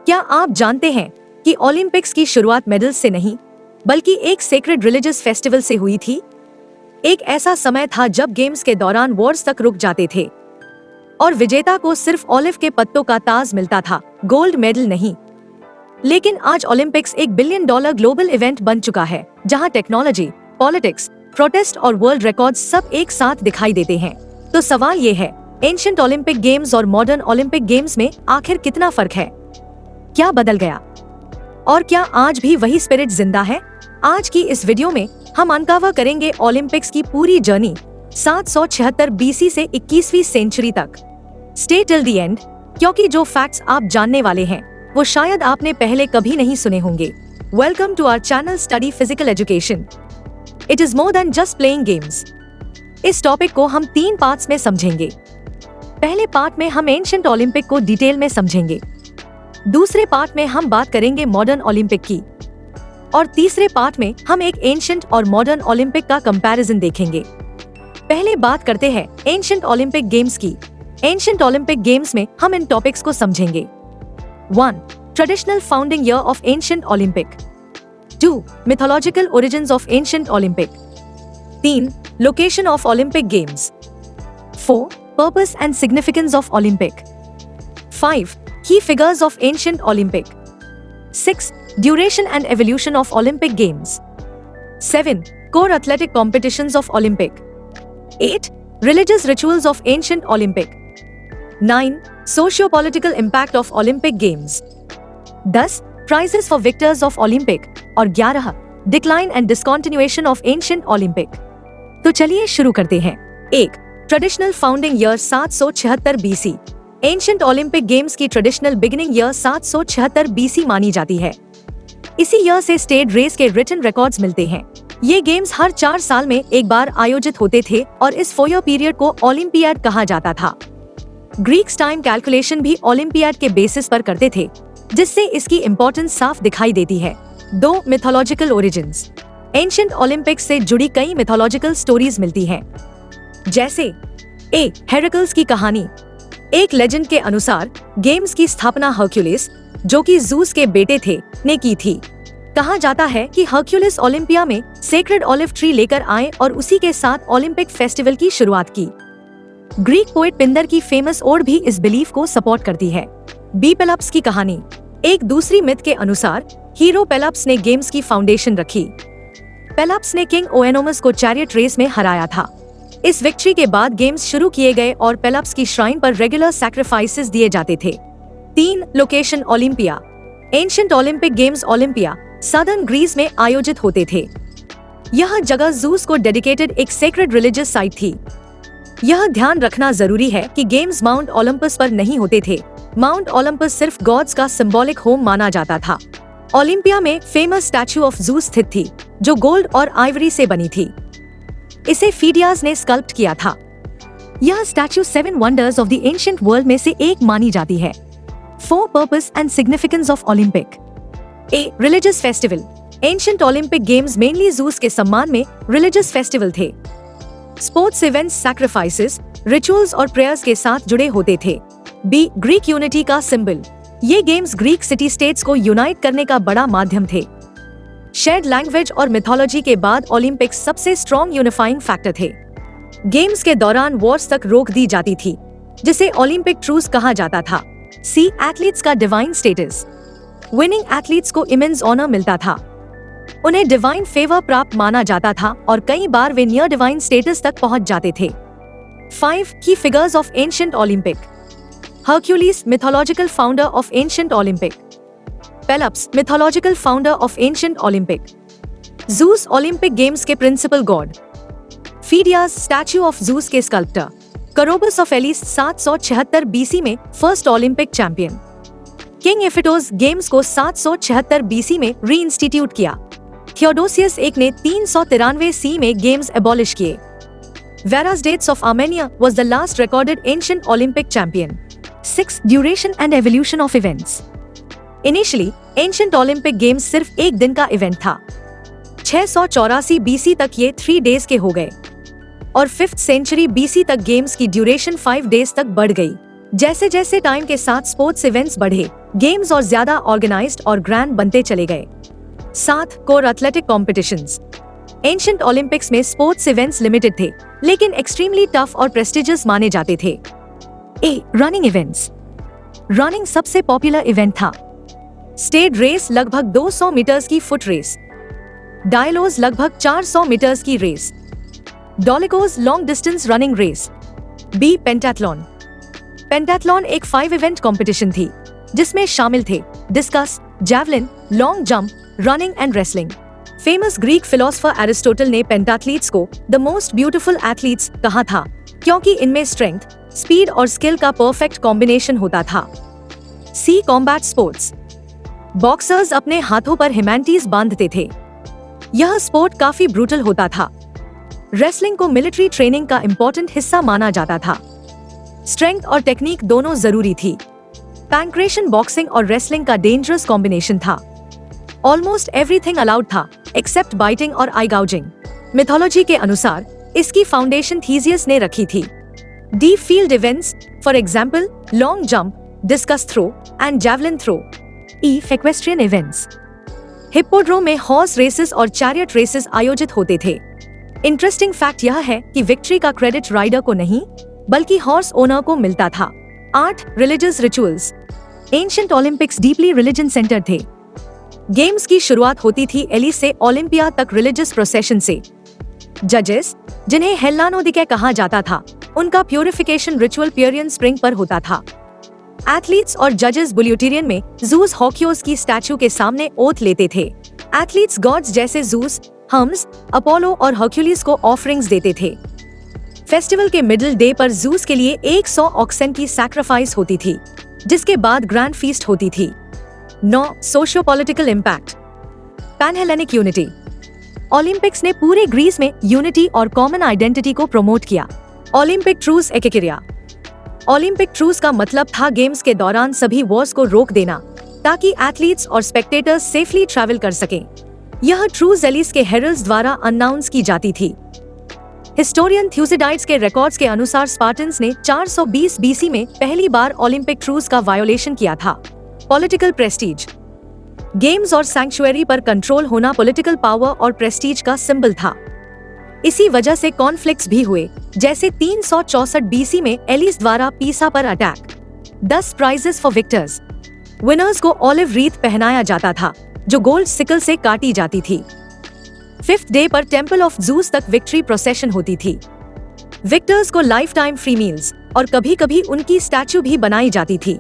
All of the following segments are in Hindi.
क्या आप जानते हैं कि ओलंपिक्स की शुरुआत मेडल्स से नहीं बल्कि एक सेक्रेड रिलीजियस फेस्टिवल से हुई थी? एक ऐसा समय था जब गेम्स के दौरान वॉर्स तक रुक जाते थे और विजेता को सिर्फ ऑलिव के पत्तों का ताज मिलता था, गोल्ड मेडल नहीं। लेकिन आज ओलंपिक्स $1 बिलियन ग्लोबल इवेंट बन चुका है, जहां टेक्नोलॉजी, पॉलिटिक्स, प्रोटेस्ट और वर्ल्ड रिकॉर्ड्स सब एक साथ दिखाई देते हैं। तो सवाल ये है, एंशिएंट ओलंपिक गेम्स और मॉडर्न ओलंपिक गेम्स में आखिर कितना फर्क है? क्या बदल गया? और क्या आज भी वही स्पिरिट जिंदा है? आज की इस वीडियो में हम अनकवर करेंगे ओलंपिक्स की पूरी जर्नी 776 BC से 21वीं सेंचुरी तक। स्टे टिल द एंड, क्योंकि जो फैक्ट्स आप जानने वाले हैं वो शायद आपने पहले कभी नहीं सुने होंगे। Welcome to our channel study physical education. It is more than just playing games. इस टॉपिक को हम 3 पार्ट्स में समझेंगे। पहले पार्ट में हम एंशिएंट ओलंपिक को डिटेल में समझेंगे, दूसरे पार्ट में हम बात करेंगे मॉडर्न ओलंपिक की, और तीसरे पार्ट में हम एक एंशिएंट और मॉडर्न ओलंपिक का कंपैरिजन देखेंगे। पहले बात करते हैं एंशिएंट ओलंपिक गेम्स की। एंशिएंट ओलंपिक गेम्स में हम इन टॉपिक्स को समझेंगे। 1. Traditional founding year of ancient Olympic. 2. Mythological origins of ancient Olympic. 3. Location of Olympic games. 4. Purpose and significance of Olympic. 5. Key figures of ancient Olympic. 6. Duration and evolution of Olympic Games. 7. Core athletic competitions of Olympic. 8. Religious rituals of ancient Olympic. 9. Socio-political impact of Olympic Games. 10. Prizes for victors of Olympic. और 11. Decline and discontinuation of ancient Olympic. तो चलिए शुरू करते हैं। 1. Traditional founding year 776 BC। Ancient Olympic games की ट्रेडिशनल बिगिनिंग ईयर 776 BC मानी जाती है। इसी ईयर से स्टेट रेस के रिटन रिकॉर्ड्स मिलते हैं। ये गेम्स हर 4 साल में एक बार आयोजित होते थे और इस 4 पीरियड को ओलंपियाड कहा जाता था। ग्रीक्स टाइम कैलकुलेशन भी ओलंपियाड के बेसिस पर करते थे, जिससे इसकी इम्पोर्टेंस साफ दिखाई देती है। 2. Mythological origins. एंशिएंट ओलंपिक्स से जुड़ी कई मिथोलॉजिकल स्टोरीज मिलती हैं, जैसे ए. हेराक्लिस की कहानी। एक लेजेंड के अनुसार गेम्स की स्थापना हरक्यूलिस, जो कि ज़ूस के बेटे थे, ने की थी। कहा जाता है कि हरक्यूलिस ओलंपिया में सेक्रेड ऑलिव ट्री लेकर आए और उसी के साथ ओलंपिक फेस्टिवल की शुरुआत की। ग्रीक पोएट पिंदर की फेमस ओड भी इस बिलीफ को सपोर्ट करती है। बी. पेलप्स की कहानी। एक दूसरी मिथ के अनुसार हीरो पेलप्स ने गेम्स की फाउंडेशन रखी। पेलप्स ने किंग ओएनोमस को चैरियट रेस में हराया था। इस विक्ट्री के बाद गेम्स शुरू किए गए और पेलप्स की श्राइन पर रेगुलर सैक्रिफाइसेस दिए जाते थे। 3. Location Olympia. Ancient Olympic games Olympia, southern Greece में आयोजित होते थे। यह जगह ज़ूस को डेडिकेटेड एक सेक्रेड रिलीजियस साइट थी। यह ध्यान रखना जरूरी है कि गेम्स माउंट ओलंपस पर नहीं होते थे। माउंट ओलंपस सिर्फ गॉड्स का सिंबॉलिक होम माना जाता था। ओलंपिया में फेमस स्टैचू ऑफ ज़ूस स्थित थी, जो गोल्ड और आइवरी से बनी थी। इसे फीडियास ने स्कल्प्ट किया था। यह statue 7 wonders of the ancient world में से एक मानी जाती है। 4. Purpose and significance of Olympic. A. Religious festival. Ancient Olympic games mainly Zeus के सम्मान में रिलीजियस फेस्टिवल थे। स्पोर्ट्स इवेंट्स, सैक्रिफाइसेस, रिचुअल्स और प्रेयर्स के साथ जुड़े होते थे। बी. ग्रीक यूनिटी का सिंबल। ये गेम्स ग्रीक सिटी स्टेट्स को यूनाइट करने का बड़ा माध्यम थे। शेयर्ड लैंग्वेज और मिथोलॉजी के बाद ओलंपिक्स सबसे स्ट्रॉन्ग यूनिफाइंग फैक्टर थे। गेम्स के दौरान वॉर्स तक रोक दी जाती थी, जिसे ओलंपिक ट्रूस कहा जाता था। सी. एथलीट्स का डिवाइन स्टेटस। विनिंग एथलीट्स को इमेंस ऑनर मिलता था। उन्हें डिवाइन फेवर प्राप्त माना जाता था और कई बार वे नियर डिवाइन स्टेटस तक पहुंच जाते थे। 5. Key figures of ancient Olympic. Hercules, mythological founder of ancient Olympic. Pelops, mythological founder of ancient Olympic. Zeus, Olympic games के principal god. Phidias, statue of Zeus के sculptor. Coroebus of Elis, 776 BC में first Olympic champion. King Iphitos, games को 776 BC में री इंस्टीट्यूट किया। थियोडोसियस एक ने 393 C में गेम्स एबॉलिश किए। Varazdates of Armenia was the last recorded ancient Olympic champion. 6. Duration and evolution of events. Initially ancient Olympic games सिर्फ एक दिन का इवेंट था। 684 BC तक ये 3 days के हो गए और 5th सेंचुरी BC तक गेम्स की ड्यूरेशन 5 days तक बढ़ गई। जैसे जैसे टाइम के साथ स्पोर्ट्स इवेंट्स बढ़े, गेम्स और ज्यादा ऑर्गेनाइज्ड और ग्रैंड बनते चले गए। 7. Core athletic competitions. Ancient Olympics में स्पोर्ट्स इवेंट्स लिमिटेड थे, लेकिन एक्सट्रीमली टफ और प्रेस्टिजियस माने जाते थे। ए. Running events. रनिंग सबसे पॉपुलर इवेंट था। स्टेड रेस लगभग 200 मीटर्स की फुट रेस, डायलोज लगभग 400 मीटर्स की race, dolichos long distance running race. B. Pentathlon. Pentathlon एक 5 इवेंट कॉम्पिटिशन थी, जिसमें शामिल थे discus, javelin, long jump, running and wrestling. Famous Greek philosopher Aristotle ने पेंटाथलीट्स को द मोस्ट ब्यूटीफुल एथलीट्स कहा था, क्योंकि इनमें स्ट्रेंथ, स्पीड और स्किल का परफेक्ट कॉम्बिनेशन होता था। सी. Combat sports. बॉक्सर्स अपने हाथों पर हिमैंटीज बांधते थे। यह स्पोर्ट काफी ब्रूटल होता था। रेसलिंग को मिलिट्री ट्रेनिंग का इंपॉर्टेंट हिस्सा माना जाता था। स्ट्रेंथ और टेक्निक दोनों जरूरी थी। पैंक्रेशन बॉक्सिंग और रेसलिंग का डेंजरस कॉम्बिनेशन था। ऑलमोस्ट एवरीथिंग अलाउड था एक्सेप्ट बाइटिंग और आई गाउजिंग। मिथोलॉजी के अनुसार इसकी फाउंडेशन थीसियस ने रखी थी। D. Field events, for example long jump, discus throw and javelin throw. E. Equestrian events. Hippodrome में हॉर्स रेसेस और चैरियट रेसेस आयोजित होते थे। इंटरेस्टिंग फैक्ट यह है कि विक्ट्री का क्रेडिट राइडर को नहीं, बल्कि हॉर्स ओनर को मिलता था। 8. Religious rituals. Ancient Olympics deeply religion centre थे। गेम्स की शुरुआत होती थी एलिस से ओलंपिया तक रिलीजियस प्रोसेशन से। जजेस, जिन्हें हेल्लानोदिके कहा जाता था, उनका प्यूरिफिकेशन रिचुअल पियरियन स्प्रिंग पर होता था। एथलीट्स और जजेस बुल्यूटेरियन में जूस हॉक्योस की स्टैचू के सामने ओथ लेते थे। एथलीट्स गॉड्स जैसे जूस, हम्स, अपोलो और हर्क्यूलिस को ऑफरिंग्स देते थे। फेस्टिवल के मिडिल डे पर जूस के लिए 100 ऑक्सन की सैक्रिफाइस होती थी, जिसके बाद ग्रैंड फीस्ट होती थी। 9. Socio political impact. Panhellenic unity. Olympics ने पूरे ग्रीस में यूनिटी और कॉमन आइडेंटिटी को प्रमोट किया। Olympic truce ekecheiria. Olympic truce का मतलब था गेम्स के दौरान सभी वॉर्स को रोक देना, ताकि एथलीट्स और स्पेक्टेटर्स सेफली ट्रैवल कर सकें। यह ट्रूस एलिस के हेरल्ड्स द्वारा अनाउंस की जाती थी। हिस्टोरियन थ्यूसिडाइड्स के रिकॉर्ड्स के अनुसार स्पार्टन्स ने 420 बीसी में पहली बार ओलंपिक ट्रूस का वायोलेशन किया था। Political Prestige. गेम्स और सैंक्चुअरी पर कंट्रोल होना पॉलिटिकल पावर और प्रेस्टीज का सिंबल था। इसी वजह से कॉन्फ्लिक्ट्स भी हुए, जैसे 364 बीसी में एलिस द्वारा पीसा पर attack. 10 prizes for victors. Winners को ऑलिव रीथ पहनाया जाता था, जो गोल्ड सिकल से काटी जाती थी। 5th डे पर टेम्पल ऑफ जूस तक विक्ट्री प्रोसेशन होती थी। विक्टर्स को लाइफ टाइम फ्री मील्स और कभी कभी उनकी स्टैचू भी बनाई जाती थी।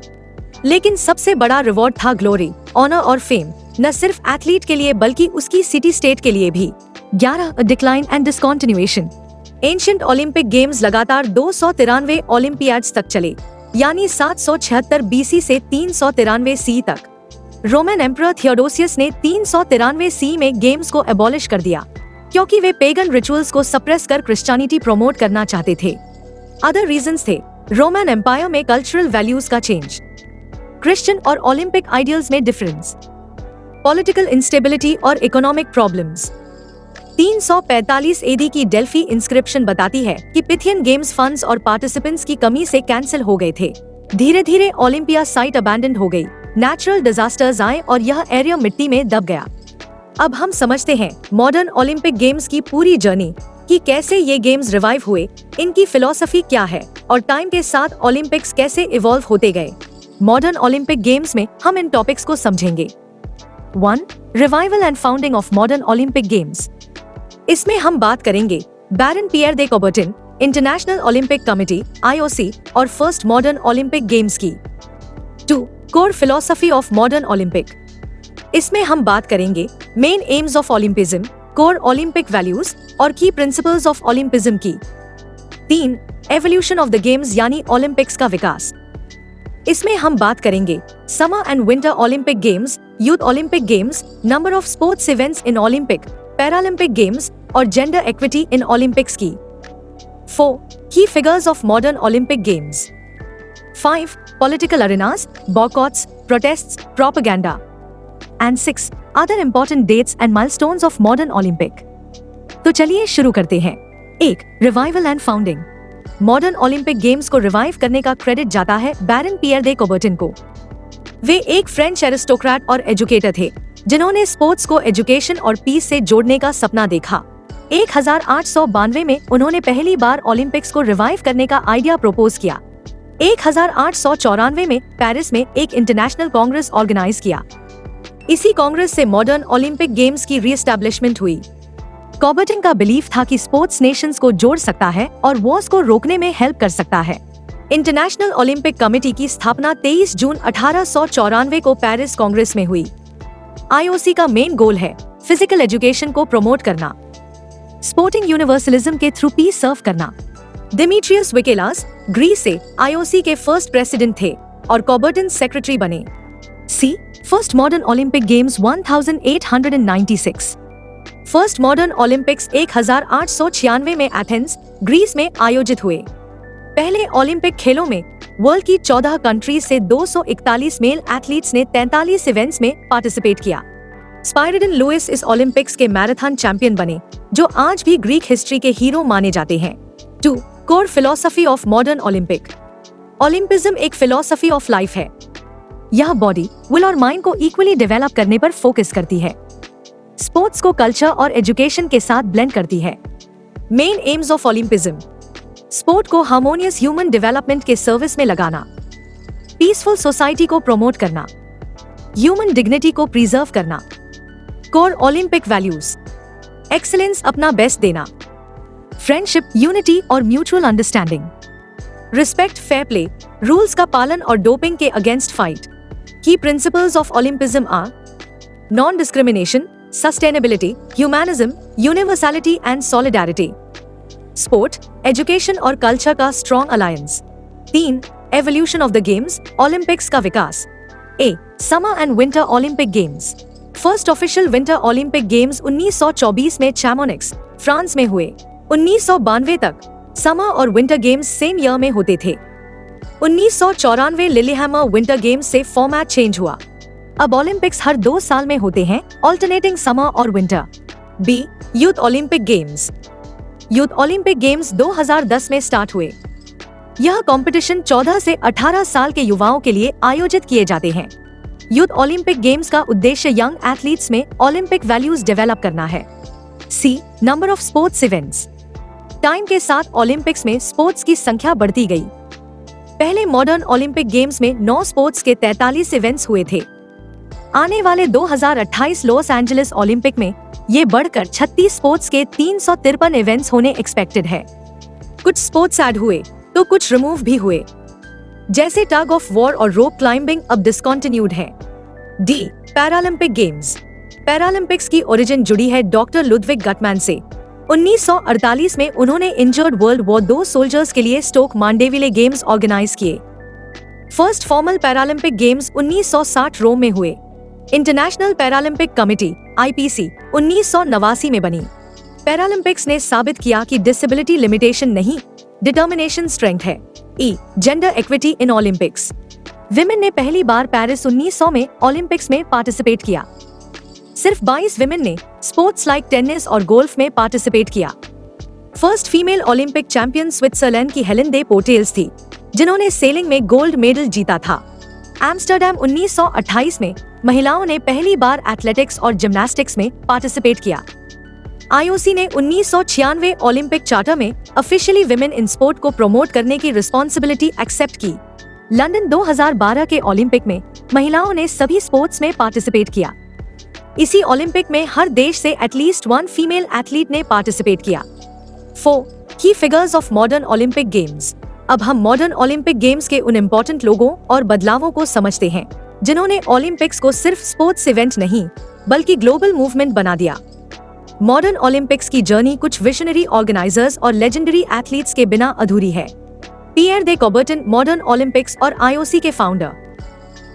लेकिन सबसे बड़ा रिवॉर्ड था ग्लोरी, ऑनर और फेम, न सिर्फ एथलीट के लिए बल्कि उसकी सिटी स्टेट के लिए भी। 11. Decline and discontinuation. Ancient Olympic games लगातार 293 ओलंपियाड्स तक चले, यानी 776 बीसी से 393 सी तक। रोमन एम्परर थियोडोसियस ने 393 सी में गेम्स को एबॉलिश कर दिया, क्योंकि वे पेगन रिचुअल्स को सप्रेस कर क्रिश्चियनिटी प्रमोट करना चाहते थे। अदर रीजंस थे रोमन एम्पायर में कल्चरल वैल्यूज का चेंज, क्रिश्चियन और ओलंपिक आइडियल्स में डिफरेंस, पॉलिटिकल इंस्टेबिलिटी और इकोनॉमिक प्रॉब्लम्स। 345 एडी की डेल्फी इंस्क्रिप्शन बताती है कि पिथियन गेम्स फंड्स और पार्टिसिपेंट्स की कमी से कैंसिल हो गए थे। धीरे धीरे ओलंपिया साइट अबैंडन हो गई, नेचुरल डिजास्टर्स आए और यह एरिया मिट्टी में दब गया। अब हम समझते हैं मॉडर्न ओलंपिक गेम्स की पूरी जर्नी, कि कैसे ये गेम्स रिवाइव हुए, इनकी फिलॉसफी क्या है और टाइम के साथ ओलंपिक्स कैसे इवॉल्व होते गए। मॉडर्न ओलंपिक गेम्स में हम इन टॉपिक्स को समझेंगे। 1. Revival and founding of modern Olympic games. इसमें हम बात करेंगे baron Pierre de Coubertin, international Olympic committee (IOC) और फर्स्ट मॉडर्न ओलंपिक गेम्स की। 2. Core philosophy of modern Olympic. इसमें हम बात करेंगे मेन एम्स ऑफ ओलंपिज्म, कोर ओलंपिक वैल्यूज और की प्रिंसिपल्स ऑफ ओलंपिज्म की। 3. एवोल्यूशन ऑफ द गेम्स यानी ओलंपिक्स का विकास। इसमें हम बात करेंगे summer and winter Olympic games, youth Olympic games, number of sports events in Olympic, Paralympic games और जेंडर इक्विटी इन ओलंपिक्स की। 4. Key figures of modern Olympic games. 5. Political arenas, boycotts, protests, propaganda. And 6. Other important dates and milestones of modern Olympic. तो चलिए शुरू करते हैं। 1. Revival and founding. Modern Olympic games को रिवाइव करने का क्रेडिट जाता है बैरन पियर दे कॉबर्टन को। वे एक फ्रेंच एरिस्टोक्रेट और एजुकेटर थे जिन्होंने स्पोर्ट्स को एजुकेशन और पीस से जोड़ने का सपना देखा। 1892 में उन्होंने पहली बार ओलंपिक्स को रिवाइव करने का आइडिया प्रपोज किया। 1894 में पेरिस में एक इंटरनेशनल कांग्रेस ऑर्गेनाइज किया। इसी कांग्रेस से मॉडर्न ओलंपिक गेम्स की रीएस्टैब्लिशमेंट हुई। कॉबर्टन का बिलीफ था कि स्पोर्ट्स नेशंस को जोड़ सकता है और वॉर्स को रोकने में हेल्प कर सकता है। इंटरनेशनल ओलंपिक कमेटी की स्थापना 23 जून 1894 को पेरिस कांग्रेस में हुई। आईओसी का मेन गोल है फिजिकल एजुकेशन को प्रमोट करना, स्पोर्टिंग यूनिवर्सलिज्म के थ्रू पीस सर्व करना। डिमिट्रियस विकेलास ग्रीस से आईओसी के फर्स्ट प्रेसिडेंट थे और कॉबर्टन सेक्रेटरी बने। C first modern Olympic games 1896। First modern Olympics 1896 में एथेंस, ग्रीस में आयोजित हुए। पहले ओलंपिक खेलों में वर्ल्ड की 14 कंट्रीज से 241 मेल एथलीट्स ने 43 इवेंट्स में पार्टिसिपेट किया। स्पाइरिडन लुइस इस ओलंपिक्स के मैराथन चैंपियन बने, जो आज भी ग्रीक हिस्ट्री के हीरो माने जाते हैं। 2. Core philosophy of modern Olympic. Olympism एक फिलॉसफी ऑफ लाइफ है। यह बॉडी, विल और माइंड को इक्वली डेवलप करने पर फोकस करती है। स्पोर्ट्स को कल्चर और एजुकेशन के साथ ब्लेंड करती है। Main aims of Olympism: sport को हार्मोनियस ह्यूमन डेवलपमेंट के सर्विस में लगाना, पीसफुल सोसाइटी को प्रमोट करना, ह्यूमन डिग्निटी को प्रिजर्व करना। कोर ओलंपिक वैल्यूज: एक्सीलेंस, अपना बेस्ट देना, फ्रेंडशिप, यूनिटी और mutual understanding, respect, fair play, rules का पालन और डोपिंग के against fight. Key principles of Olympism are non discrimination, sustainability, humanism, universality and solidarity. Sport, education और कल्चर का strong alliance. 3. Evolution of the games, Olympics का विकास। A. Summer and winter Olympic games. First official winter Olympic games 1924 में चैमोनिक्स, फ्रांस में हुए। 1992 तक समर और विंटर गेम्स सेम ईयर में होते थे। 1994 लिलीहैमर विंटर गेम्स से फॉर्मेट चेंज हुआ। अब ओलंपिक्स हर 2 साल में होते हैं, ऑल्टरनेटिंग समर और winter. B. Youth Olympic games. Youth Olympic games 2010 में स्टार्ट हुए। यह कंपटीशन 14 से 18 साल के युवाओं के लिए आयोजित किए जाते हैं। यूथ ओलंपिक गेम्स का उद्देश्य यंग एथलीट्स में ओलंपिक वैल्यूज डेवलप करना है। C. Number of sports events. Time के साथ ओलंपिक्स में स्पोर्ट्स की संख्या बढ़ती गई। पहले मॉडर्न ओलंपिक गेम्स में 9 स्पोर्ट्स के 43 इवेंट्स हुए थे। आने वाले 2028 लॉस एंजलिस ओलंपिक में ये बढ़कर 36 स्पोर्ट्स के 353 इवेंट्स होने एक्सपेक्टेड है। कुछ स्पोर्ट्स ऐड हुए तो कुछ रिमूव भी हुए, जैसे टग ऑफ वॉर और रोप क्लाइंबिंग अब डिसकंटिन्यूड है। डी. Paralympic games. पैरालंपिक्स की ओरिजिन जुड़ी है डॉक्टर लुडविग गटमैन से। 1948 में उन्होंने इंजर्ड वर्ल्ड वॉर 2 सोल्जर्स के लिए स्टोक मांडेविले गेम्स ऑर्गेनाइज किए। फर्स्ट फॉर्मल पैरालंपिक गेम्स 1960 रोम में हुए। इंटरनेशनल पैरालंपिक कमेटी (IPC) 1989 में बनी। पैरालंपिक्स ने साबित किया कि डिसेबिलिटी लिमिटेशन नहीं, डिटर्मिनेशन स्ट्रेंथ है। E. Gender equity in Olympics. Women ने पहली बार पेरिस 1900 में ओलंपिक्स में पार्टिसिपेट किया। सिर्फ 22 विमेन ने स्पोर्ट्स लाइक टेनिस और गोल्फ में पार्टिसिपेट किया। First female Olympic champion Switzerland की हेलेन दे पोर्टेल्स थी, जिन्होंने सेलिंग में गोल्ड मेडल जीता था। एम्स्टर्डम 1928 में महिलाओं ने पहली बार एथलेटिक्स और जिम्नास्टिक्स में पार्टिसिपेट किया। आईओसी ने 1996 ओलंपिक चार्टर में ऑफिशियली विमेन इन स्पोर्ट को प्रमोट करने की रिस्पॉन्सिबिलिटी एक्सेप्ट की। लंदन 2012 के ओलंपिक में महिलाओं ने सभी स्पोर्ट्स में पार्टिसिपेट किया। इसी ओलंपिक में हर देश से एटलीस्ट 1 फीमेल एथलीट ने पार्टिसिपेट किया। 4. Key figures of modern Olympic games. अब हम मॉडर्न ओलंपिक गेम्स के उन इम्पोर्टेंट लोगों और बदलावों को समझते हैं जिन्होंने ओलंपिक्स को सिर्फ स्पोर्ट्स इवेंट नहीं बल्कि ग्लोबल मूवमेंट बना दिया। मॉडर्न ओलंपिक्स की जर्नी कुछ विजनरी ऑर्गेनाइजर्स और लेजेंडरी एथलीट्स के बिना अधूरी है। पियर दे कॉबर्टन मॉडर्न ओलंपिक्स और आईओसी के फाउंडर।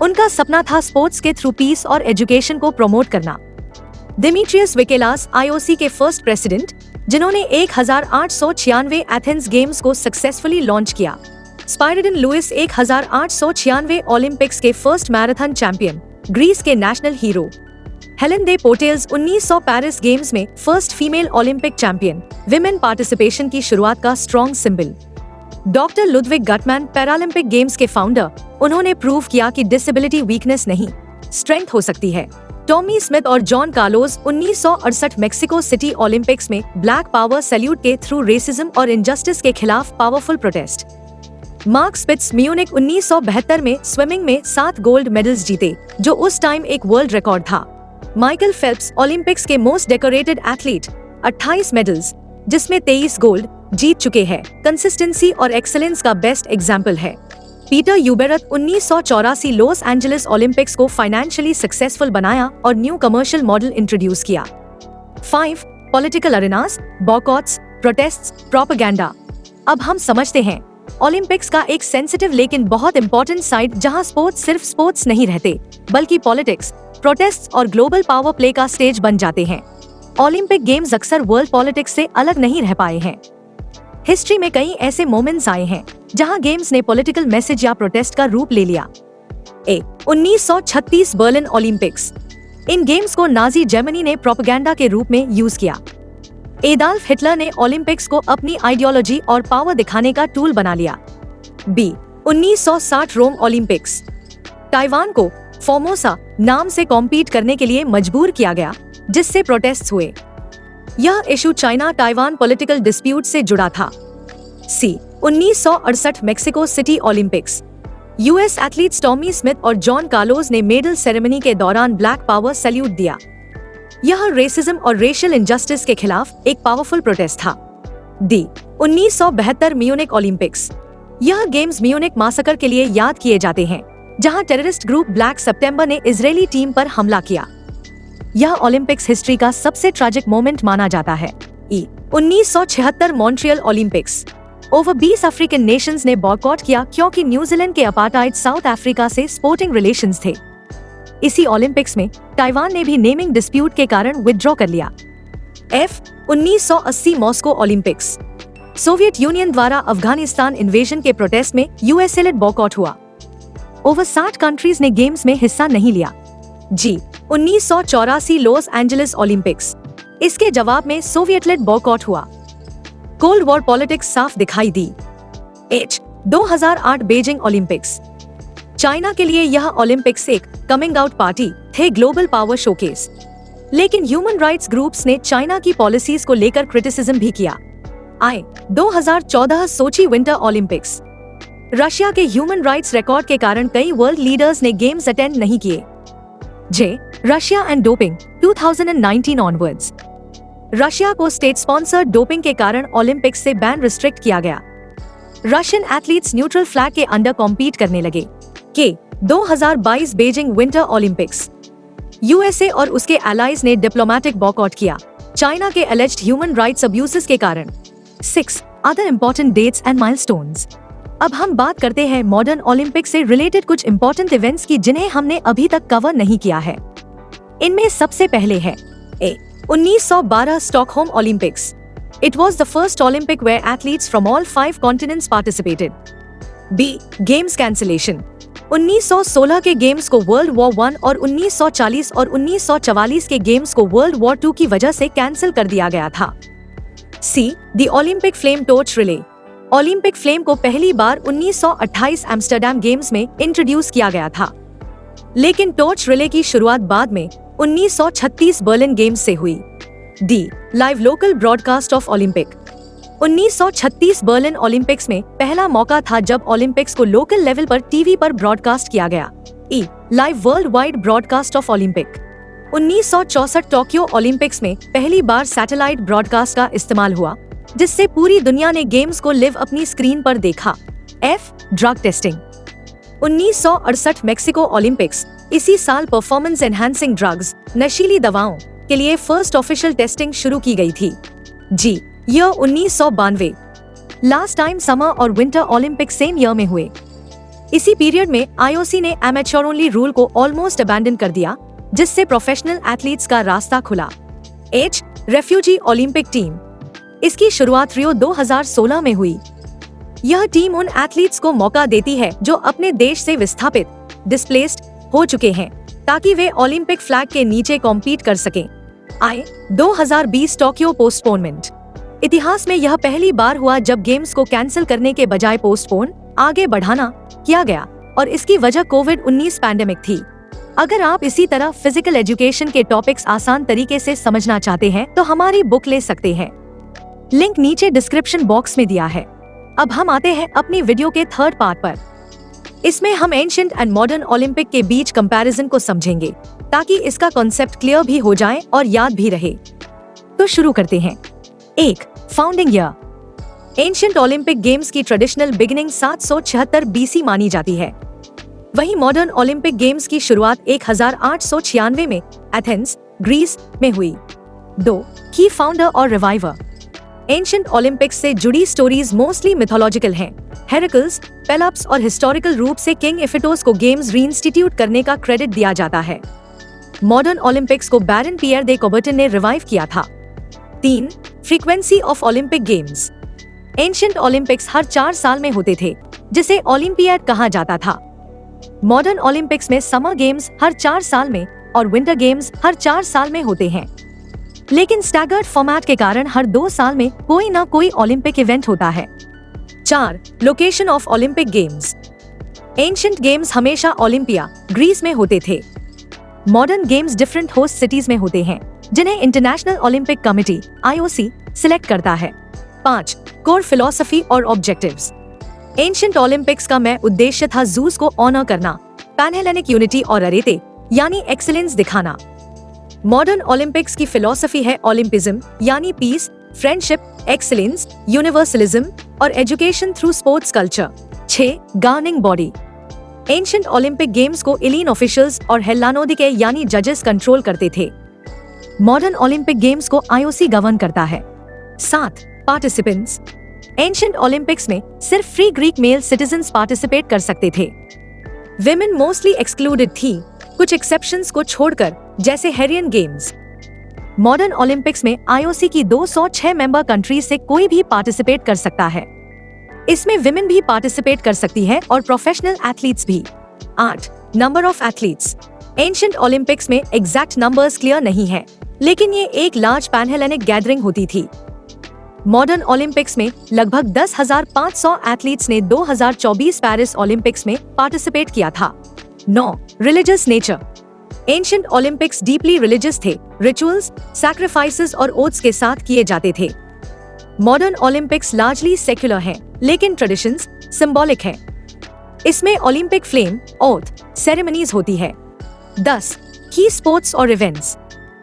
उनका सपना था स्पोर्ट्स के थ्रू पीस और एजुकेशन को प्रमोट करना। डिमिट्रियस विकेलास आईओसी के फर्स्ट प्रेसिडेंट, जिन्होंने 1896 एथेंस गेम्स को सक्सेसफुली लॉन्च किया। स्पाइरिडन लुइस 1896 ओलंपिक्स के फर्स्ट मैराथन चैंपियन, ग्रीस के नेशनल हीरो। हेलेन दे पोर्टेल्स 1900 पेरिस गेम्स में first female Olympic champion, women participation की शुरुआत का strong symbol. Doctor Ludwig Guttmann Paralympic games के फाउंडर, उन्होंने प्रूव किया कि डिसेबिलिटी वीकनेस नहीं, स्ट्रेंथ हो सकती है। टॉमी स्मिथ और John Carlos 1968 Mexico city Olympics में ब्लैक पावर सैल्यूट के थ्रू रेसिज्म और इनजस्टिस के खिलाफ powerful protest. Mark Spitz Munich 1972 में स्विमिंग में 7 गोल्ड मेडल्स जीते, जो उस टाइम एक वर्ल्ड रिकॉर्ड था। माइकल फेल्प्स ओलंपिक्स के मोस्ट डेकोरेटेड एथलीट, 28 मेडल्स, जिसमें 23 गोल्ड, जीत चुके हैं। कंसिस्टेंसी और एक्सेलेंस का बेस्ट एग्जाम्पल है। पीटर यूबेरथ 1984 लॉस एंजलिस ओलंपिक्स को फाइनेंशियली सक्सेसफुल बनाया और न्यू कमर्शियल मॉडल इंट्रोड्यूस किया। 5 political arenas, boycotts, protests, propaganda. अब हम समझते हैं ओलंपिक्स का एक सेंसिटिव लेकिन बहुत इंपॉर्टेंट साइड, जहां स्पोर्ट्स सिर्फ स्पोर्ट्स नहीं रहते, बल्कि पॉलिटिक्स, प्रोटेस्ट्स और ग्लोबल पावर प्ले का स्टेज बन जाते हैं। ओलंपिक गेम्स अक्सर वर्ल्ड पॉलिटिक्स से अलग नहीं रह पाए हैं। हिस्ट्री में कई ऐसे मोमेंट्स आए हैं जहां गेम्स ने पॉलिटिकल मैसेज या प्रोटेस्ट का रूप ले लिया। 1936 बर्लिन ओलंपिक्स। इन गेम्स को नाजी जर्मनी ने प्रोपेगेंडा के रूप में यूज किया। एडॉल्फ हिटलर ने ओलंपिक्स को अपनी आइडियोलॉजी और पावर दिखाने का टूल बना लिया। 1960 रोम ओलंपिक्स। ताइवान को फॉर्मोसा नाम से कॉम्पीट करने के लिए मजबूर किया गया, जिससे प्रोटेस्ट्स हुए। यह issue China Taiwan political dispute से जुड़ा था। 1968 Mexico city Olympics. US athletes Tommy Smith और जॉन कार्लोस ने मेडल सेरेमनी के दौरान ब्लैक पावर सैल्यूट दिया। यह रेसिज्म और रेशियल इनजस्टिस के खिलाफ एक पावरफुल प्रोटेस्ट था। 1972 म्यूनिक ओलंपिक्स। यह गेम्स म्यूनिक मैसेकर के लिए याद किए जाते हैं, जहां टेररिस्ट ग्रुप ब्लैक सितंबर ने इजरायली टीम पर हमला किया। यह ओलंपिक्स हिस्ट्री का सबसे ट्रैजिक मोमेंट माना जाता है। 1976 Montreal Olympics. Over 20 African Nations ने बॉयकॉट किया क्योंकि न्यूजीलैंड के अपार्टाइड साउथ अफ्रीका से स्पोर्टिंग रिलेशंस थे। इसी ओलंपिक्स में ताइवान ने भी नेमिंग डिस्प्यूट के कारण विथड्रॉ कर लिया। 1980 मॉस्को ओलंपिक्स। सोवियत यूनियन द्वारा अफगानिस्तान इन्वेजन के प्रोटेस्ट में यूएसए लेड बॉयकॉट हुआ। ओवर 60 कंट्रीज ने गेम्स में हिस्सा नहीं लिया। 1984 लॉस एंजलिस ओलंपिक्स। इसके जवाब में सोवियत लेड बॉयकॉट हुआ। कोल्ड वॉर पॉलिटिक्स साफ दिखाई दी। 2008 बीजिंग ओलंपिक्स। चाइना के लिए यह ओलंपिक्स एक कमिंग आउट पार्टी थे, ग्लोबल पावर शोकेस। लेकिन ह्यूमन राइट्स ग्रुप्स ने चाइना की पॉलिसीज को लेकर क्रिटिसिज्म भी किया। 2014 सोची विंटर ओलंपिक्स। रशिया के ह्यूमन राइट्स रिकॉर्ड के कारण कई वर्ल्ड लीडर्स ने गेम्स अटेंड नहीं किए। Russia and doping 2019 onwards. Russia को स्टेट स्पॉन्सर्ड डोपिंग के कारण ओलंपिक्स से बैन रिस्ट्रिक्ट किया गया। रशियन एथलीट्स न्यूट्रल फ्लैग के अंडर कॉम्पीट करने लगे। 2022 बीजिंग विंटर ओलंपिक्स। यूएसए और उसके एलाइज ने डिप्लोमेटिक बॉयकॉट किया, चाइना के एलिज्ड ह्यूमन राइट्स अब्यूजेस के कारण। 6 other important dates and milestones. अब हम बात करते हैं मॉडर्न ओलंपिक्स से रिलेटेड कुछ इम्पोर्टेंट इवेंट्स की, जिन्हें हमने अभी तक कवर नहीं किया है। इनमें सबसे पहले है 1912 Stockholm Olympics. It was the first Olympic where athletes from all 5 continents participated. Games cancellation. 1916 के गेम्स को वर्ल्ड वॉर 1 और 1940 और 1944 के गेम्स को वर्ल्ड वॉर 2 की वजह से कैंसिल कर दिया गया था। The Olympic Flame Torch Relay. Olympic flame को पहली बार 1928 एम्स्टर्डम गेम्स में इंट्रोड्यूस किया गया था, लेकिन टॉर्च रिले की शुरुआत बाद में 1936 बर्लिन गेम्स से हुई। Live local broadcast of Olympic. 1936 Berlin Olympics में पहला मौका था जब ओलंपिक्स को लोकल लेवल पर टीवी पर ब्रॉडकास्ट किया गया। Live world wide broadcast of Olympic. 1964 Tokyo Olympics में पहली बार सैटेलाइट ब्रॉडकास्ट का इस्तेमाल हुआ, जिससे पूरी दुनिया ने गेम्स को लिव अपनी स्क्रीन पर देखा। Drug testing. 1968 Mexico Olympics. इसी साल परफॉर्मेंस एनहांसिंग ड्रग्स, नशीली दवाओं के लिए फर्स्ट ऑफिशियल टेस्टिंग शुरू की गई थी। ईयर 1992। लास्ट टाइम समर और विंटर ओलंपिक सेम ईयर में हुए। इसी पीरियड में आईओसी ने एमेच्योर ओनली रूल को ऑलमोस्ट अबैंडन कर दिया, जिससे प्रोफेशनल एथलीट्स का रास्ता खुला। Refugee Olympic team. इसकी शुरुआत रियो 2016 में हुई। यह टीम उन एथलीट्स को मौका देती है जो अपने देश से विस्थापित, डिस्प्लेस्ड हो चुके हैं, ताकि वे ओलंपिक फ्लैग के नीचे कॉम्पीट कर सकें। 2020 टोक्यो पोस्टपोनमेंट। इतिहास में यह पहली बार हुआ जब गेम्स को कैंसिल करने के बजाय पोस्टपोन आगे बढ़ाना किया गया और इसकी वजह कोविड-19 पैंडेमिक थी। अगर आप इसी तरह फिजिकल एजुकेशन के टॉपिक्स आसान तरीके से समझना चाहते हैं तो हमारी बुक ले सकते हैं, लिंक नीचे डिस्क्रिप्शन बॉक्स में दिया है। अब हम आते हैं अपनी वीडियो के थर्ड पार्ट पर। इसमें हम एंशिएंट एंड मॉडर्न ओलंपिक के बीच कंपैरिजन को समझेंगे ताकि इसका कॉन्सेप्ट क्लियर भी हो जाए और याद भी रहे। तो शुरू करते हैं। 1. Founding year. Ancient Olympic games की ट्रेडिशनल बिगिनिंग 776 BC मानी जाती है। वहीं मॉडर्न ओलंपिक गेम्स की शुरुआत 1896 में एथेंस, ग्रीस में हुई। 2. की फाउंडर और रिवाइवर। एंशिएंट ओलंपिक्स से जुड़ी स्टोरीज मोस्टली मिथोलॉजिकल हैं। हेराक्लिस, पेलप्स और हिस्टोरिकल रूप से किंग इफिटोस को गेम्स रीइंस्टीट्यूट करने का क्रेडिट दिया जाता है। मॉडर्न ओलंपिक्स को बैरन पियर दे कौबर्टन ने रिवाइव किया था। 3. Frequency of Olympic games. Ancient Olympics हर 4 साल में होते थे, जिसे ओलंपियाड कहा जाता था। मॉडर्न ओलंपिक्स में समर गेम्स हर 4 साल में और विंटर गेम्स हर 4 साल में होते हैं, लेकिन स्टैगर्ड फॉर्मेट के कारण हर 2 साल में कोई ना कोई ओलंपिक इवेंट होता है। 4. Location of Olympic games. Ancient games हमेशा ओलंपिया, ग्रीस में होते थे। Modern games different host cities में होते हैं, जिन्हें international Olympic committee (IOC) select करता है। 5. कोर फिलॉसफी और ऑब्जेक्टिव्स। एंशिएंट ओलंपिक्स का मैं उद्देश्य था ज़ूस को ऑनर करना, पैनहेलेनिक यूनिटी और अरेते यानी एक्सीलेंस दिखाना। मॉडर्न ओलंपिक्स की फिलॉसफी है ओलंपिज्म यानी पीस, फ्रेंडशिप, एक्सीलेंस, यूनिवर्सलिज्म और education through sports culture. 6. Governing body. Ancient Olympic games को एलीन ऑफिशियल्स और हेल्लानोदिके यानी जजेस कंट्रोल करते थे। मॉडर्न ओलंपिक गेम्स को IOC गवर्न करता है। 7. पार्टिसिपेंट्स। एंशिएंट ओलंपिक्स में सिर्फ free Greek male citizens participate कर सकते थे। विमेन मोस्टली एक्सक्लूडेड थी, कुछ एक्सेप्शंस को छोड़कर, जैसे हेरियन गेम्स। मॉडर्न ओलंपिक्स में IOC की 206 मेंबर कंट्रीज से कोई भी पार्टिसिपेट कर सकता है। इसमें विमेन भी पार्टिसिपेट कर सकती है और प्रोफेशनल एथलीट्स भी। 8. Number of athletes. Ancient Olympics में एग्जैक्ट नंबर्स क्लियर नहीं है, लेकिन ये एक लार्ज पैनहेलेनिक गैदरिंग होती थी। मॉडर्न ओलंपिक्स में लगभग 10,500 एथलीट्स ने 2024 पेरिस ओलंपिक्स में पार्टिसिपेट किया था। 9. Religious nature. Ancient Olympics deeply religious थे, रिचुअल्स, सैक्रिफाइसेस और ओथ्स के साथ किए जाते थे। मॉडर्न ओलंपिक्स लार्जली सेक्युलर हैं, लेकिन ट्रेडिशंस सिंबॉलिक हैं। इसमें ओलंपिक फ्लेम, ओथ, सेरेमनीज होती है। 10. की स्पोर्ट्स और इवेंट्स।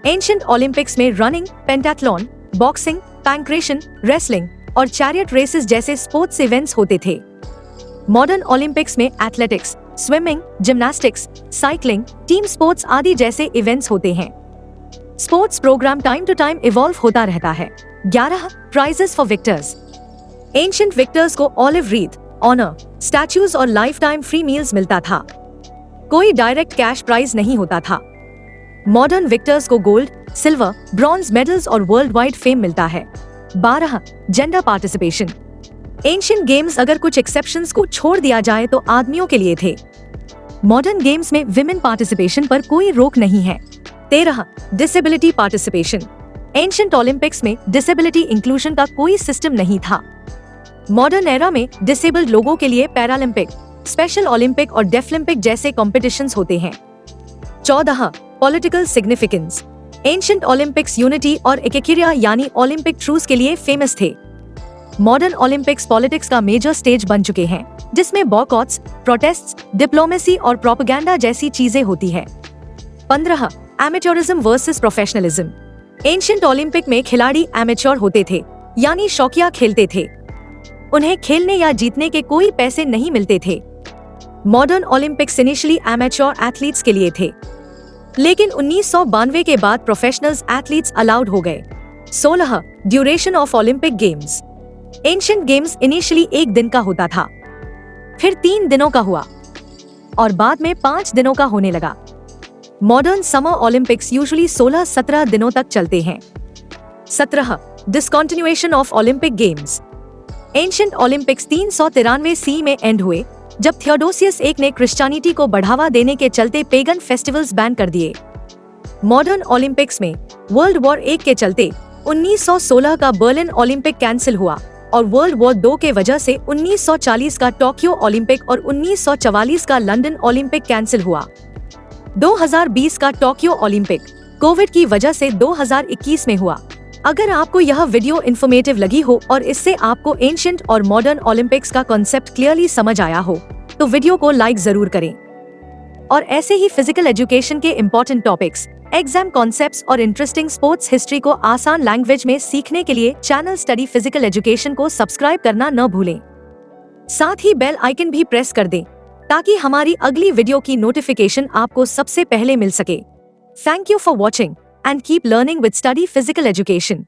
एंशिएंट ओलंपिक्स में running, pentathlon, boxing, pankration, wrestling और चैरियट रेसेस जैसे स्पोर्ट्स इवेंट्स होते थे। मॉडर्न ओलंपिक्स में athletics, swimming, gymnastics, cycling, team sports आदि जैसे इवेंट्स होते हैं। Sports program time to time evolve होता रहता है। 11. Prizes for victors. Ancient victors को ऑलिव रीथ, ऑनर, स्टैच्यूज और लाइफ टाइम फ्री मील्स मिलता था। कोई डायरेक्ट कैश प्राइज नहीं होता था। मॉडर्न विक्टर्स को गोल्ड, सिल्वर, ब्रॉन्ज मेडल्स और वर्ल्ड वाइड फेम मिलता है। 12. Gender participation. एंशिएंट गेम्स अगर कुछ एक्सेप्शंस को छोड़ दिया जाए तो आदमियों के लिए थे। मॉडर्न गेम्स में विमेन पार्टिसिपेशन पर कोई रोक नहीं है। 13. Disability participation. एंशिएंट ओलंपिक्स में डिसेबिलिटी इंक्लूजन का कोई सिस्टम नहीं था। मॉडर्न एरा में डिसेबल्ड लोगों के लिए पैरालंपिक, स्पेशल ओलंपिक और डेफलिम्पिक जैसे कॉम्पिटिशंस होते हैं। 14. Political significance. Ancient Olympics unity और एकेकिरिया यानी ओलंपिक ट्रूस के लिए फेमस थे। मॉडर्न ओलंपिक्स पॉलिटिक्स का मेजर स्टेज बन चुके हैं, जिसमें बॉयकॉट्स, प्रोटेस्ट्स, डिप्लोमेसी और प्रोपेगेंडा जैसी चीजें होती है। 15. एमेच्योरिज्म वर्सेस प्रोफेशनलिज्म। एंशिएंट ओलंपिक में खिलाड़ी एमेच्योर होते थे, यानी शौकिया खेलते थे। उन्हें खेलने या जीतने के कोई पैसे नहीं मिलते थे। Modern Olympics initially amateur athletes के लिए थे, लेकिन 1992 के बाद प्रोफेशनल्स एथलीट्स अलाउड हो गए। 16. Duration of Olympic games. Ancient games initially 1 दिन का होता था, फिर 3 दिनों का हुआ और बाद में 5 दिनों का होने लगा। मॉडर्न समर ओलंपिक्स यूजुअली 16-17 दिनों तक चलते हैं। 17. Discontinuation of Olympic games. Ancient Olympics 393 सी में एंड हुए, जब थियोडोसियस I ने क्रिश्चियनिटी को बढ़ावा देने के चलते पेगन फेस्टिवल्स बैन कर दिए। मॉडर्न ओलंपिक्स में वर्ल्ड वॉर I के चलते 1916 का बर्लिन ओलंपिक कैंसिल हुआ और वर्ल्ड वॉर 2 के वजह से 1940 का टोक्यो ओलंपिक और 1944 का लंदन ओलंपिक कैंसिल हुआ। 2020 का टोक्यो ओलंपिक कोविड की वजह से 2021 में हुआ। अगर आपको यह वीडियो इन्फॉर्मेटिव लगी हो और इससे आपको एंशिएंट और मॉडर्न ओलंपिक्स का कॉन्सेप्ट क्लियरली समझ आया हो तो वीडियो को लाइक जरूर करें। और ऐसे ही फिजिकल एजुकेशन के इम्पोर्टेंट टॉपिक्स, एग्जाम कॉन्सेप्ट्स और इंटरेस्टिंग स्पोर्ट्स हिस्ट्री को आसान लैंग्वेज में सीखने के लिए चैनल स्टडी फिजिकल एजुकेशन को सब्सक्राइब करना न भूलें। साथ ही बेल आइकन भी प्रेस कर दें ताकि हमारी अगली वीडियो की नोटिफिकेशन आपको सबसे पहले मिल सके। Thank you for watching and keep learning with study physical education.